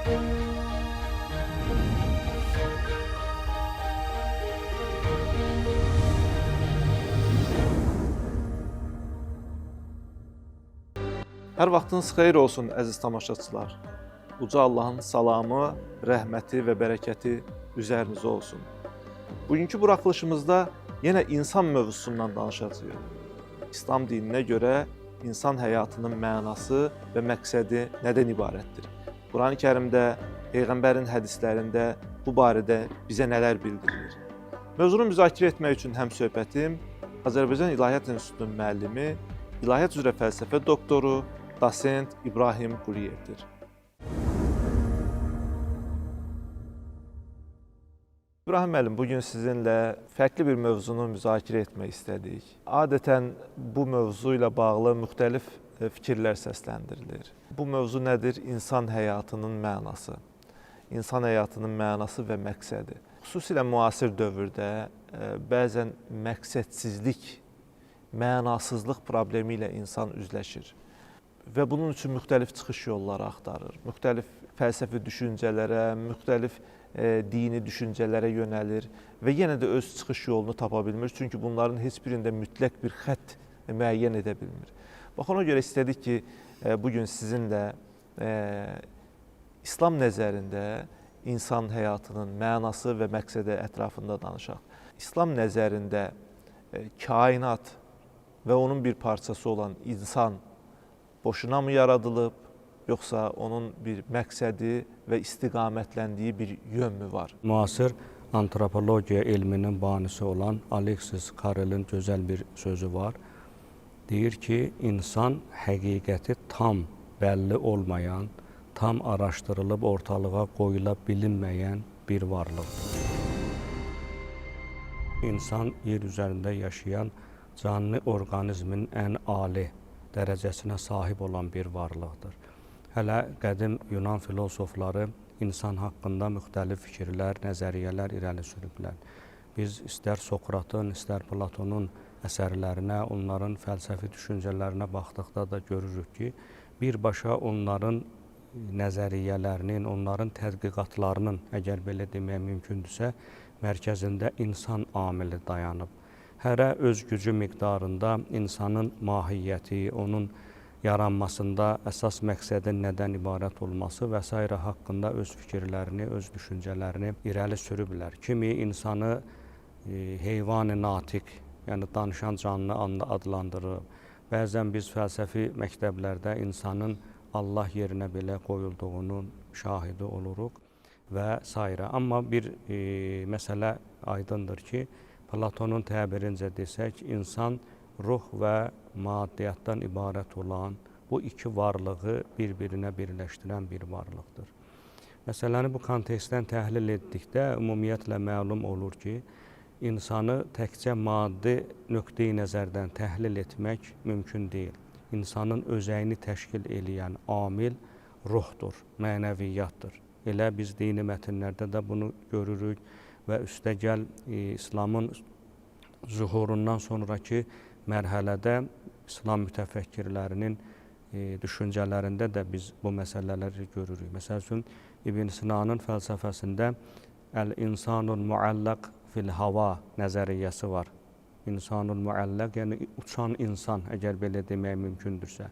Hər vaxtınız xeyir olsun, əziz tamaşaçılar. Uca Allahın salamı, rəhməti və bərəkəti üzərinizə olsun. Bugünkü buraxılışımızda yenə insan mövzusundan danışacağıq. İslam dininə görə insan həyatının mənası və məqsədi nədən ibarətdir? Qurani-Kərimdə, Peyğəmbərin hədislərində bu barədə bizə nələr bildirilir? Mövzunu müzakirə etmək üçün həmsöhbətim Azərbaycan İlahiyyat İnstitutunun müəllimi, İlahiyyat üzrə fəlsəfə doktoru, Dosent İbrahim Quliyevdir. İbrahim müəllim, bugün sizinlə fərqli bir mövzunu müzakirə etmək istədik. Adətən bu mövzu ilə bağlı müxtəlif fikirlər səsləndirilir. Bu mövzu nədir? İnsan həyatının mənası. İnsan həyatının mənası və məqsədi. Xüsusilə müasir dövrdə bəzən məqsədsizlik, mənasızlıq problemi ilə insan üzləşir. Və bunun üçün müxtəlif çıxış yolları axtarır. Müxtəlif fəlsəfi düşüncələrə, müxtəlif dini düşüncələrə yönəlir və yenə də öz çıxış yolunu tapa bilmir. Çünki bunların heç birində mütləq bir xətt müəyyən edə bilmir. Bax, ona görə istədik ki, bugün sizinlə İslam nəzərində insan həyatının mənası və məqsədi ətrafında danışaq. İslam nəzərində kainat və onun bir parçası olan insan boşuna mı yaradılıb, yoxsa onun bir məqsədi və istiqamətləndiyi bir yön mü var? Müasir antropologiya elminin banisi olan Alexis Carrel'in gözəl bir sözü var. Deyir ki, insan həqiqəti tam bəlli olmayan, tam araşdırılıb ortalığa qoyula bilinməyən bir varlıqdır. İnsan yer üzərində yaşayan canlı orqanizmin ən ali dərəcəsinə sahib olan bir varlıqdır. Hələ qədim Yunan filosofları insan haqqında müxtəlif fikirlər, nəzəriyyələr irəli sürüblər. Biz istər Sokratın, istər Platonun əsərlərinə, onların fəlsəfi düşüncələrinə baxdıqda da görürük ki, birbaşa onların nəzəriyyələrinin, onların tədqiqatlarının, əgər belə demək mümkündürsə, mərkəzində insan amili dayanıb. Hərə öz gücü miqdarında insanın mahiyyəti, onun yaranmasında əsas məqsədin nədən ibarət olması və s. haqqında öz fikirlərini, öz düşüncələrini irəli sürüblər. Kimi insanı heyvan-ı natiq, yəni danışan canlı adlandırıb. Bəzən biz fəlsəfi məktəblərdə insanın Allah yerinə belə qoyulduğunun şahidi oluruq və s. Amma bir məsələ aydındır ki, Platonun təbirincə desək, insan ruh və maddiyyatdan ibarət olan bu iki varlığı bir-birinə birləşdirən bir varlıqdır. Məsələni bu kontekstdən təhlil etdikdə ümumiyyətlə məlum olur ki, insanı təkcə maddi nöqteyi nəzərdən təhlil etmək mümkün deyil. İnsanın özəyini təşkil eləyən amil ruhdur, mənəviyyatdır. Elə biz dini mətnlərdə də bunu görürük və üstəgəl İslamın zuhurundan sonraki mərhələdə İslam mütəfəkkirlərinin düşüncələrində də biz bu məsələləri görürük. Məsəl üçün, İbn Sinanın fəlsəfəsində Əl-İnsanul Muallaq fil-Hava nəzəriyyəsi var. İnsanul Muallaq, yəni uçan insan, əgər belə demək mümkündürsə.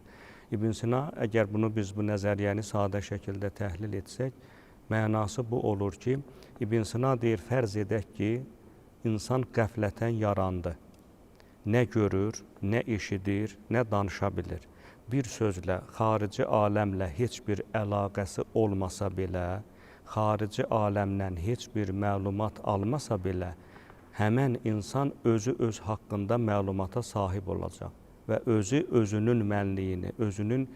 İbn Sina, əgər bunu biz bu nəzəriyyəni sadə şəkildə təhlil etsək, mənası bu olur ki, İbn Sina deyir, fərz edək ki, insan qəflətən yarandı. Nə görür, nə eşidir, nə danışa bilir. Bir sözlə, xarici aləmlə heç bir əlaqəsi olmasa belə, xarici aləmdən heç bir məlumat almasa belə, həmən insan özü öz haqqında məlumata sahib olacaq və özü özünün mənliyini, özünün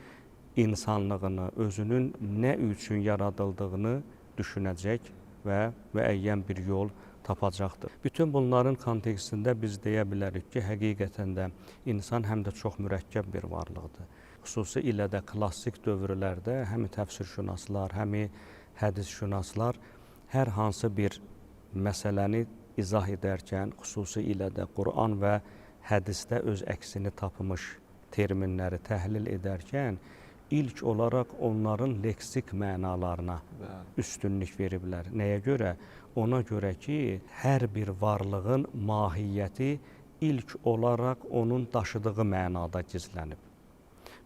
insanlığını, özünün nə üçün yaradıldığını düşünəcək və müəyyən bir yol tapacaqdır. Bütün bunların kontekstində biz deyə bilərik ki, həqiqətən də insan həm də çox mürəkkəb bir varlıqdır. Xüsusilə də klassik dövrlərdə həm təfsirşünaslar, həm hədisşünaslar hər hansı bir məsələni izah edərkən, xüsusilə də Quran və hədisdə öz əksini tapmış terminləri təhlil edərkən ilk olaraq onların leksik mənalarına üstünlük veriblər. Nəyə görə? Ona görə ki, hər bir varlığın mahiyyəti ilk olaraq onun daşıdığı mənada gizlənib.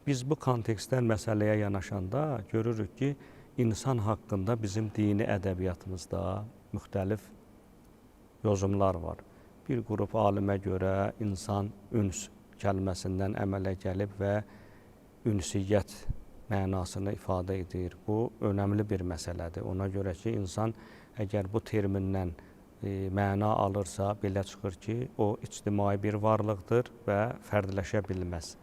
Biz bu kontekstdən məsələyə yanaşanda görürük ki, insan haqqında bizim dini ədəbiyyatımızda müxtəlif yozumlar var. Bir qrup alimə görə insan üns kəlməsindən əmələ gəlib və ünsiyyət mənasını ifadə edir. Bu önəmli bir məsələdir. Ona görə ki, insan əgər bu termindən məna alırsa, belə çıxır ki, o ictimai bir varlıqdır və fərdləşə bilməz.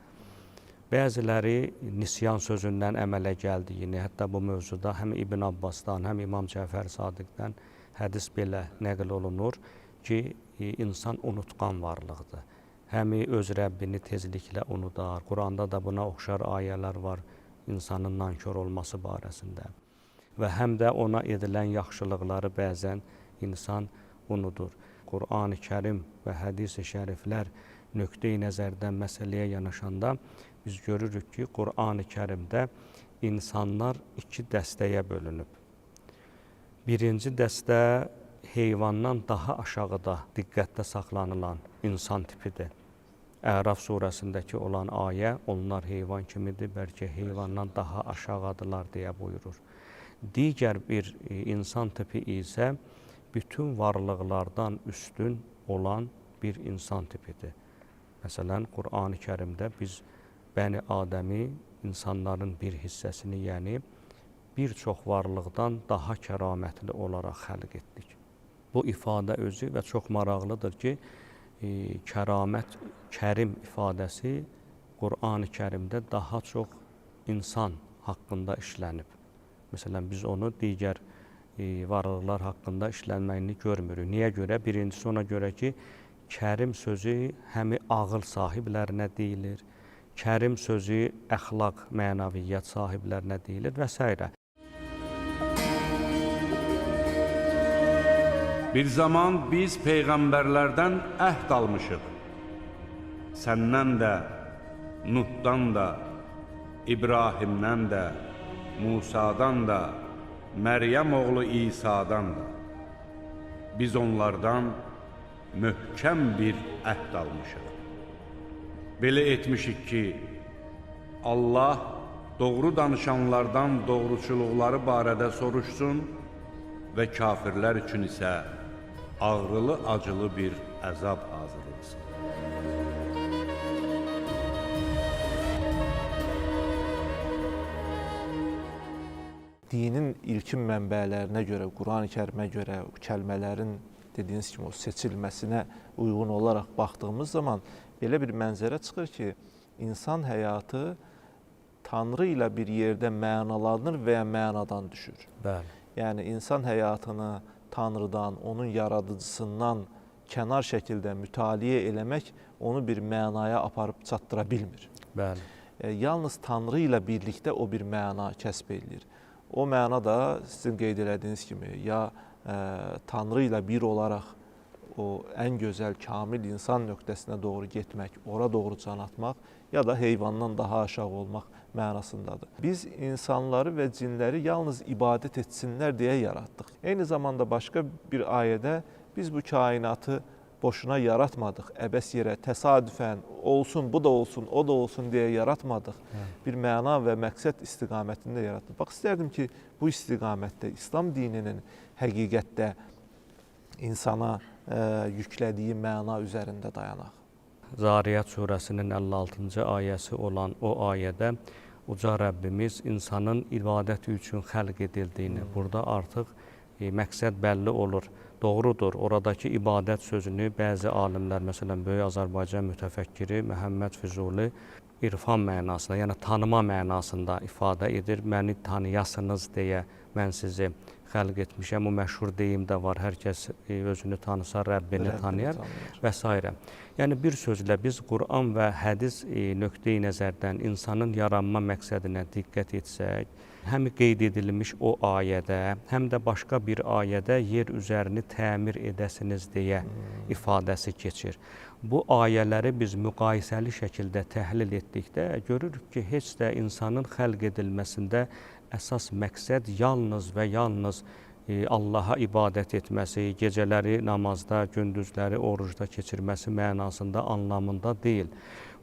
Bəziləri nisyan sözündən əmələ gəldiyini, hətta bu mövzuda həm İbn Abbasdan, həm İmam Cəfər Sadiqdən hədis belə nəql olunur ki, insan unutqan varlıqdır. Həmi öz Rəbbini tezliklə unudar. Quranda da buna oxşar ayələr var insanın nankör olması barəsində. Və həm də ona edilən yaxşılıqları bəzən insan unudur. Qur'an-ı Kərim və hədis-i şəriflər nöqteyi nəzərdən məsələyə yanaşanda biz görürük ki, Qur'an-ı Kərimdə insanlar iki dəstəyə bölünüb. Birinci dəstə heyvandan daha aşağıda diqqətdə saxlanılan insan tipidir. Əraf surəsindəki olan ayə, onlar heyvan kimidir, bəlkə heyvandan daha aşağıdırlar deyə buyurur. Digər bir insan tipi isə bütün varlıqlardan üstün olan bir insan tipidir. Məsələn, Qur'an-ı Kərimdə biz Bəni Adəmi, insanların bir hissəsini, yəni bir çox varlıqdan daha kəramətli olaraq xəlq etdik. Bu ifadə özü və çox maraqlıdır ki, kəramət, kərim ifadəsi Qur'an-ı Kərimdə daha çox insan haqqında işlənib. Məsələn, biz onu digər varlıqlar haqqında işlənməyini görmürük. Niyə görə? Birincisi ona görə ki, kərim sözü həmi ağıl sahiblərinə deyilir, kərim sözü əxlaq, mənəviyyat sahiblərinə deyilir və s. Bir zaman biz peyğəmbərlərdən əhd almışıq. Səndən də, Nuhdan da, İbrahimdən də, Musadan da, Məryəm oğlu İsa'dan da. Biz onlardan möhkəm bir əhd almışıq. Belə etmişik ki, Allah doğru danışanlardan doğruçuluqları barədə soruşsun və kafirlər üçün isə ağrılı-acılı bir əzab hazırlasın. Dinin ilkin mənbələrinə görə, Qur'an-ı Kərimə görə kəlmələrin dediyiniz kimi o seçilməsinə uyğun olaraq baxdığımız zaman belə bir mənzərə çıxır ki, insan həyatı Tanrı ilə bir yerdə mənalanır və ya mənadan düşür. Bəli. Yəni, insan həyatını Tanrıdan, onun yaradıcısından kənar şəkildə mütaliə eləmək onu bir mənaya aparıb çatdıra bilmir. Bəli. Yalnız Tanrı ilə birlikdə o bir məna kəsb edilir. O məna da sizin qeyd elədiyiniz kimi ya Tanrı ilə bir olaraq o ən gözəl, kamil insan nöqtəsinə doğru getmək, ora doğru can atmaq ya da heyvandan daha aşağı olmaq mənasındadır. Biz insanları və cinləri yalnız ibadət etsinlər deyə yaratdıq. Eyni zamanda başqa bir ayədə biz bu kainatı boşuna yaratmadıq. Əbəs yerə, təsadüfən, olsun, bu da olsun, o da olsun deyə yaratmadıq. Bir məna və məqsəd istiqamətində yaratdıq. Bax, istərdim ki, bu istiqamətdə İslam dininin həqiqətdə insana yüklədiyi məna üzərində dayanaq. Zariyat surəsinin 56-cı ayəsi olan o ayədə Uca Rəbbimiz insanın ibadəti üçün xəlq edildiyini, burada artıq məqsəd bəlli olur. Doğrudur, oradakı ibadət sözünü bəzi alimlər, məsələn, Böyük Azərbaycan mütəfəkkiri Məhəmməd Füzuli irfan mənasında, yəni tanıma mənasında ifadə edir. Məni tanıyasınız deyə mən sizi xəlq etmişəm. O məşhur deyim də var, hər kəs özünü tanısa Rəbbini tanıyar və s. Yəni, bir sözlə biz Qur'an və hədis nöqteyi nəzərdən insanın yaranma məqsədinə diqqət etsək, həm qeyd edilmiş o ayədə, həm də başqa bir ayədə yer üzərini təmir edəsiniz deyə ifadəsi keçir. Bu ayələri biz müqayisəli şəkildə təhlil etdikdə görürük ki, heç də insanın xəlq edilməsində əsas məqsəd yalnız və yalnız Allaha ibadət etməsi, gecələri namazda, gündüzləri orucda keçirməsi mənasında, anlamında deyil.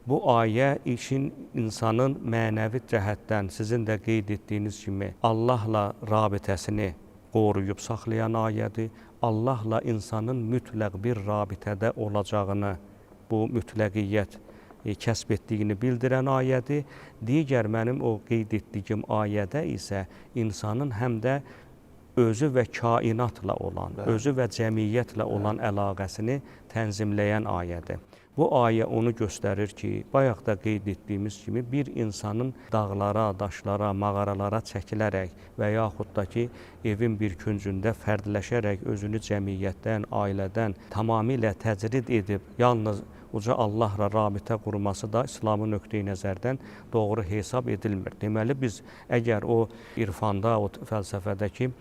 Bu ayə işin insanın mənəvi cəhətdən sizin də qeyd etdiyiniz kimi Allahla rabitəsini qoruyub saxlayan ayədir. Allahla insanın mütləq bir rabitədə olacağını, bu mütləqiyyət kəsb etdiyini bildirən ayədir. Digər mənim o qeyd etdiyim ayədə isə insanın həm də özü və kainatla olan, özü və cəmiyyətlə olan əlaqəsini tənzimləyən ayədir. Bu ayə onu göstərir ki, bayaq da qeyd etdiyimiz kimi bir insanın dağlara, daşlara, mağaralara çəkilərək və yaxud da ki, evin bir küncündə fərdləşərək özünü cəmiyyətdən, ailədən tamamilə təcrid edib, yalnız uca Allahla rabitə qurması da İslamın nöqteyi nəzərdən doğru hesab edilmir. Deməli, biz əgər o irfanda, o fəlsəfədəki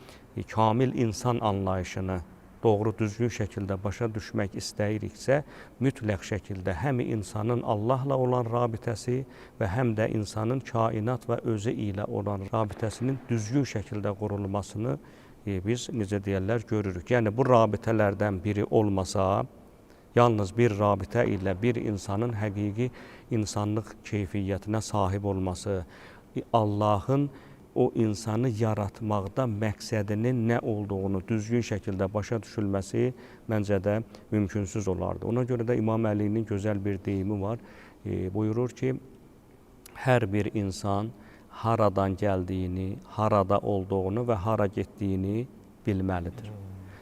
kamil insan anlayışını doğru düzgün şəkildə başa düşmək istəyiriksə, mütləq şəkildə həm insanın Allahla olan rabitəsi və həm də insanın kainat və özü ilə olan rabitəsinin düzgün şəkildə qurulmasını biz, necə deyərlər, görürük. Yəni, bu rabitələrdən biri olmasa, yalnız bir rabitə ilə bir insanın həqiqi insanlıq keyfiyyətinə sahib olması, Allahın o insanı yaratmaqda məqsədinin nə olduğunu düzgün şəkildə başa düşülməsi məncə də mümkünsüz olardı. Ona görə də İmam Əlinin gözəl bir deyimi var. Buyurur ki, hər bir insan haradan gəldiyini, harada olduğunu və hara getdiyini bilməlidir.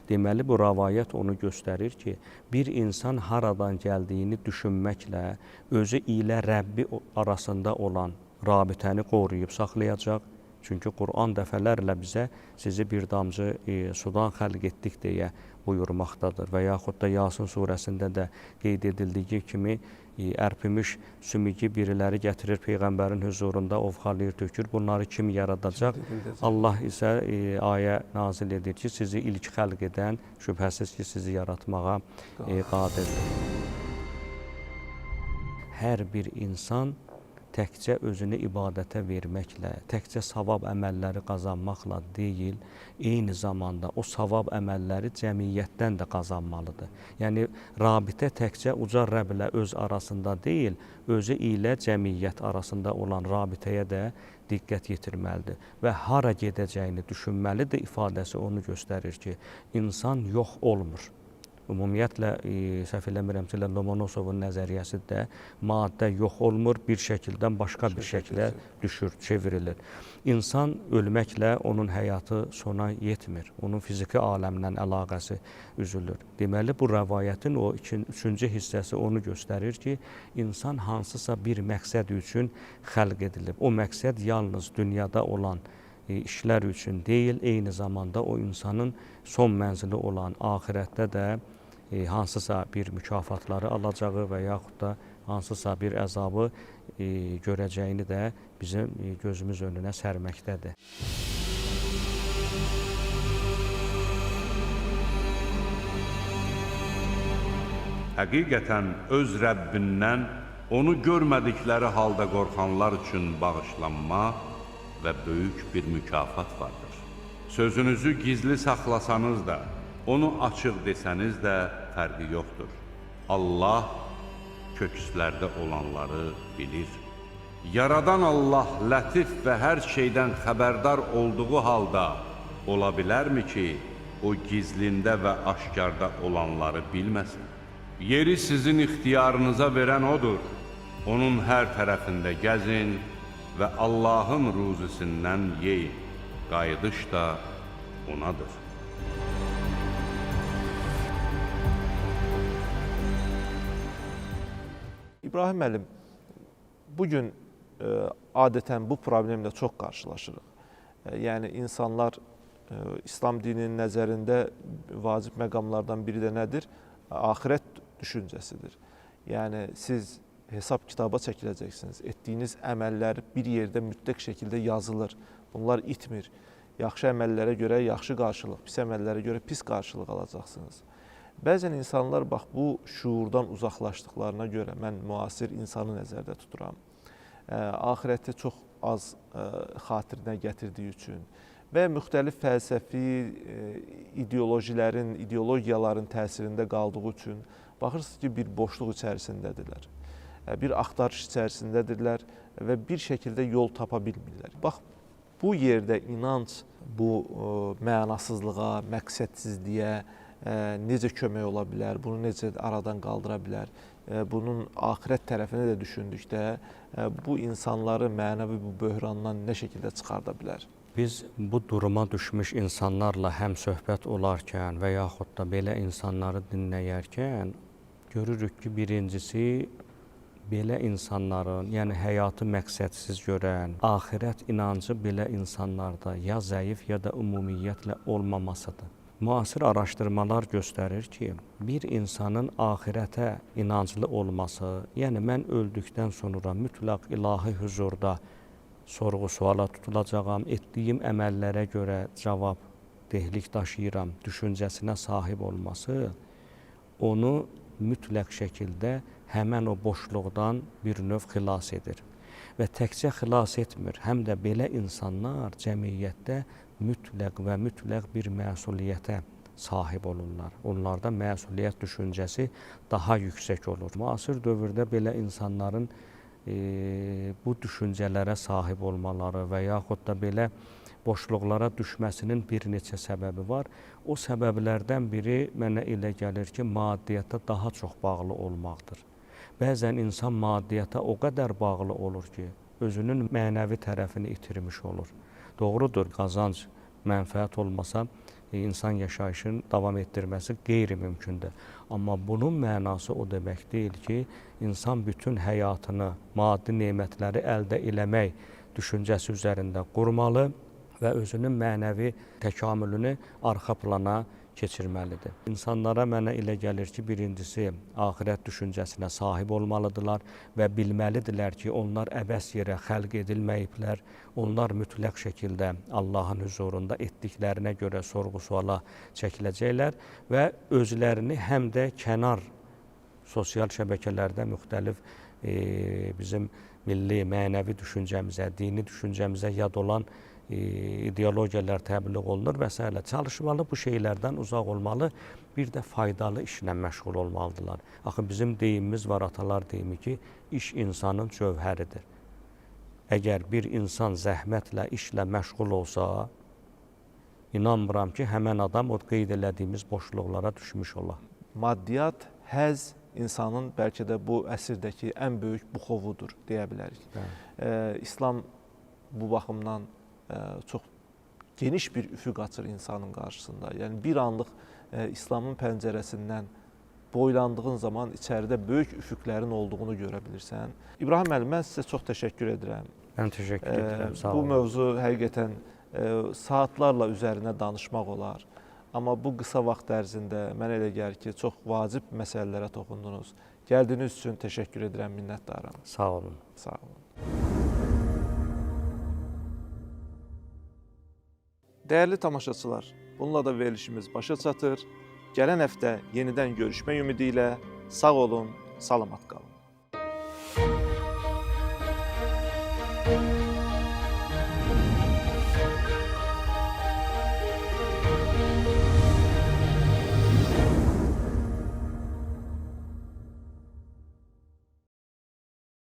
Deməli, bu rəvayət onu göstərir ki, bir insan haradan gəldiyini düşünməklə özü ilə Rəbbi arasında olan rabitəni qoruyub saxlayacaq. Çünki Qur'an dəfələrlə bizə sizi bir damcı sudan xəlq etdik deyə buyurmaqdadır. Və yaxud da Yasin surəsində də qeyd edildiyi kimi ərpimiş sümüyü biriləri gətirir Peyğəmbərin huzurunda ovxalayır, tökür. Bunları kim yaradacaq? Allah isə ayə nazil edir ki, sizi ilk xəlq edən şübhəsiz ki, sizi yaratmağa qadirdir. Hər bir insan təkcə özünü ibadətə verməklə, təkcə savab əməlləri qazanmaqla deyil, eyni zamanda o savab əməlləri cəmiyyətdən də qazanmalıdır. Yəni, rabitə təkcə uca Rəblə öz arasında deyil, özü ilə cəmiyyət arasında olan rabitəyə də diqqət yetirməlidir və hara gedəcəyini düşünməlidir ifadəsi onu göstərir ki, insan yox olmur. Ümumiyyətlə, səhv eləmirəmsə, Lomonosovun nəzəriyyəsi də maddə yox olmur, bir şəkildən başqa bir şəklə düşür, çevrilir. İnsan ölməklə onun həyatı sona yetmir, onun fiziki aləmlə əlaqəsi üzülür. Deməli, bu rəvayətin o üçüncü hissəsi onu göstərir ki, insan hansısa bir məqsəd üçün xəlq edilib. O məqsəd yalnız dünyada olan işlər üçün deyil, eyni zamanda o insanın son mənzili olan axirətdə də hansısa bir mükafatları alacağı və yaxud da hansısa bir əzabı görəcəyini də bizim gözümüz önünə sərməkdədir. Həqiqətən öz Rəbbindən onu görmədikləri halda qorxanlar üçün bağışlanma və böyük bir mükafat vardır. Sözünüzü gizli saxlasanız da, onu açıq desəniz də fərqi yoxdur. Allah kökslərdə olanları bilir. Yaradan Allah lətif və hər şeydən xəbərdar olduğu halda ola bilərmi ki, o gizlində və aşkarda olanları bilməsin? Yeri sizin ixtiyarınıza verən odur. Onun hər tərəfində gəzin və Allahın ruzisindən yeyin. Qayıdış da onadır. İbrahim müəllim, bugün adətən bu problemlə çox qarşılaşırıq. Yəni, insanlar İslam dininin nəzərində vacib məqamlardan biri də nədir? Axirət düşüncəsidir. Yəni, siz hesab kitaba çəkiləcəksiniz. Etdiyiniz əməllər bir yerdə mütləq şəkildə yazılır. Bunlar itmir. Yaxşı əməllərə görə yaxşı qarşılıq, pis əməllərə görə pis qarşılıq alacaqsınız. Bəzən insanlar bax bu şuurdan uzaqlaşdıqlarına görə mən müasir insanı nəzərdə tuturam. Axirəti çox az xatirinə gətirdiyi üçün və müxtəlif fəlsəfi ideologiyaların təsirində qaldığı üçün baxırsınız ki, bir boşluq içərisindədirlər. Bir axtarış içərisindədirlər və bir şəkildə yol tapa bilmirlər. Bax, bu yerdə inanc bu mənasızlığa, məqsədsizliyə necə kömək ola bilər, bunu necə aradan qaldıra bilər, bunun axirət tərəfini də düşündükdə bu insanları mənəvi bu böhrandan nə şəkildə çıxarda bilər? Biz bu duruma düşmüş insanlarla həm söhbət olarkən və yaxud da belə insanları dinləyərkən görürük ki, birincisi belə insanların, yəni həyatı məqsədsiz görən, axirət inancı belə insanlarda ya zəif ya da ümumiyyətlə olmamasıdır. Müasir araşdırmalar göstərir ki, bir insanın axirətə inanclı olması, yəni mən öldükdən sonra mütləq ilahi huzurda sorğu-suala tutulacağam, etdiyim əməllərə görə cavabdehlik daşıyıram düşüncəsinə sahib olması onu mütləq şəkildə həmən o boşluqdan bir növ xilas edir. Və təkcə xilas etmir, həm də belə insanlar cəmiyyətdə mütləq və mütləq bir məsuliyyətə sahib olurlar. Onlarda məsuliyyət düşüncəsi daha yüksək olur. Müasir dövrdə belə insanların bu düşüncələrə sahib olmaları və yaxud da belə boşluqlara düşməsinin bir neçə səbəbi var. O səbəblərdən biri mənə elə gəlir ki, maddiyyata daha çox bağlı olmaqdır. Bəzən insan maddiyyata o qədər bağlı olur ki, özünün mənəvi tərəfini itirmiş olur. Doğrudur, qazanc, mənfəət olmasa insan yaşayışını davam etdirməsi qeyri-mümkündür. Amma bunun mənası o demək deyil ki, insan bütün həyatını, maddi nemətləri əldə eləmək düşüncəsi üzərində qurmalı və özünün mənəvi təkamülünü arxa plana keçirməlidir. İnsanlara mənə elə gəlir ki, birincisi axirət düşüncəsinə sahib olmalıdırlar və bilməlidirlər ki, onlar əbəs yerə xəlq edilməyiblər. Onlar mütləq şəkildə Allahın huzurunda etdiklərinə görə sorğu-suala çəkiləcəklər və özlərini həm də kənar sosial şəbəkələrdə müxtəlif bizim milli, mənəvi düşüncəmizə, dini düşüncəmizə yad olan ideologiyalar təbliğ olunur və s. Çalışmalı bu şeylərdən uzaq olmalı, bir də faydalı işlə məşğul olmalıdırlar. Axı bizim deyimimiz var, atalar deyimi ki, iş insanın cövhəridir. Əgər bir insan zəhmətlə, işlə məşğul olsa, inanmıram ki, həmən adam o qeyd elədiyimiz boşluqlara düşmüş ola. Maddiyyat, həzz insanın bəlkə də bu əsrdəki ən böyük buxovudur, deyə bilərik. İslam bu baxımdan çox geniş bir üfüq açır insanın qarşısında. Yəni bir anlıq İslamın pəncərəsindən boylandığın zaman içəridə böyük üfüqlərin olduğunu görə bilirsən. İbrahim müəllim, mən sizə çox təşəkkür edirəm. Mən təşəkkür edirəm, sağ olun. Bu mövzu həqiqətən saatlarla üzərində danışmaq olar. Amma bu qısa vaxt ərzində mənə elə gəlir ki, çox vacib məsələlərə toxundunuz. Gəldiyiniz üçün təşəkkür edirəm, minnətdaram. Sağ olun. Sağ olun. Dəyərli tamaşaçılar, bununla da verilişimiz başa çatır. Gələn həftə yenidən görüşmək ümidi ilə sağ olun, salamat qalın.